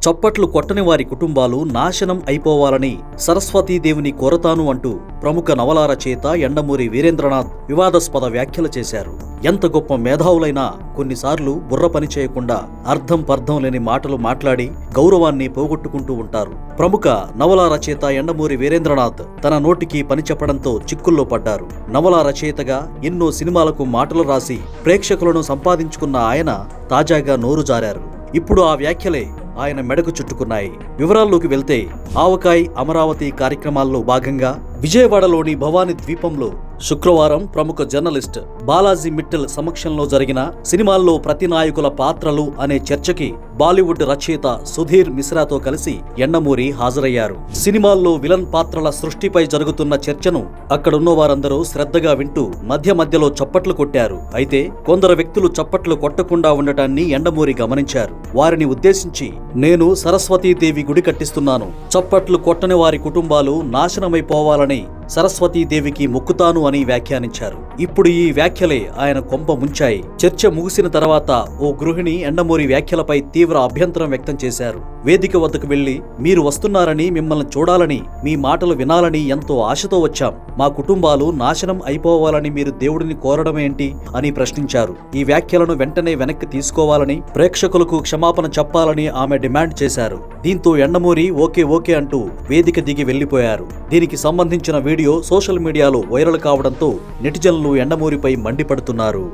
చప్పట్లు కొట్టని వారి కుటుంబాలు నాశనం అయిపోవాలని సరస్వతీదేవిని కోరతాను అంటూ ప్రముఖ నవలా రచయిత యండమూరి వీరేంద్రనాథ్ వివాదాస్పద వ్యాఖ్యలు చేశారు. ఎంత గొప్ప మేధావులైనా కొన్నిసార్లు బుర్ర పని చేయకుండా అర్థం పర్థం లేని మాటలు మాట్లాడి గౌరవాన్ని పోగొట్టుకుంటూ ఉంటారు. ప్రముఖ నవలా రచయిత యండమూరి వీరేంద్రనాథ్ తన నోటికి పని చెప్పడంతో చిక్కుల్లో పడ్డారు. నవలా రచయితగా ఎన్నో సినిమాలకు మాటలు రాసి ప్రేక్షకులను సంపాదించుకున్న ఆయన తాజాగా నోరు జారారు. ఇప్పుడు ఆ వ్యాఖ్యలే ఆయన మెడకు చుట్టుకున్నాయి. వివరాల్లోకి వెళ్తే ఆవకాయ్ అమరావతి కార్యక్రమాల్లో భాగంగా విజయవాడలోని భవానీ ద్వీపంలో శుక్రవారం ప్రముఖ జర్నలిస్ట్ బాలాజీ మిట్టల్ సమక్షంలో జరిగిన సినిమాల్లో ప్రతినాయకుల పాత్రలు అనే చర్చకి బాలీవుడ్ రచయిత సుధీర్ మిశ్రాతో కలిసి యండమూరి హాజరయ్యారు. సినిమాల్లో విలన్ పాత్రల సృష్టిపై జరుగుతున్న చర్చను అక్కడున్న వారందరూ శ్రద్ధగా వింటూ మధ్య మధ్యలో చప్పట్లు కొట్టారు. అయితే కొందరు వ్యక్తులు చప్పట్లు కొట్టకుండా ఉండటాన్ని యండమూరి గమనించారు. వారిని ఉద్దేశించి, నేను సరస్వతీదేవి గుడి కట్టిస్తున్నాను, చప్పట్లు కొట్టని వారి కుటుంబాలు నాశనమైపోవాలని సరస్వతీదేవికి మొక్కుతాను అని వ్యాఖ్యానించారు. ఇప్పుడు ఈ వ్యాఖ్యలే ఆయన కొంప ముంచాయి. చర్చ ముగిసిన తర్వాత ఓ గృహిణి యండమూరి వ్యాఖ్యలపై తీవ్ర అభ్యంతరం వ్యక్తం చేశారు. వేదిక వద్దకు వెళ్లి, మీరు వస్తున్నారని, మిమ్మల్ని చూడాలని, మీ మాటలు వినాలని ఎంతో ఆశతో వచ్చాం. మా కుటుంబాలు నాశనం అయిపోవాలని మీరు దేవుడిని కోరడమేంటి అని ప్రశ్నించారు. ఈ వ్యాఖ్యలను వెంటనే వెనక్కి తీసుకోవాలని, ప్రేక్షకులకు క్షమాపణ చెప్పాలని ఆమె డిమాండ్ చేశారు. దీంతో యండమూరి ఓకే అంటూ వేదిక దిగి వెళ్లిపోయారు. దీనికి సంబంధించిన వీడియో సోషల్ మీడియాలో వైరల్ కావడంతో నెటిజన్లు యండమూరిపై మండిపడుతున్నారు.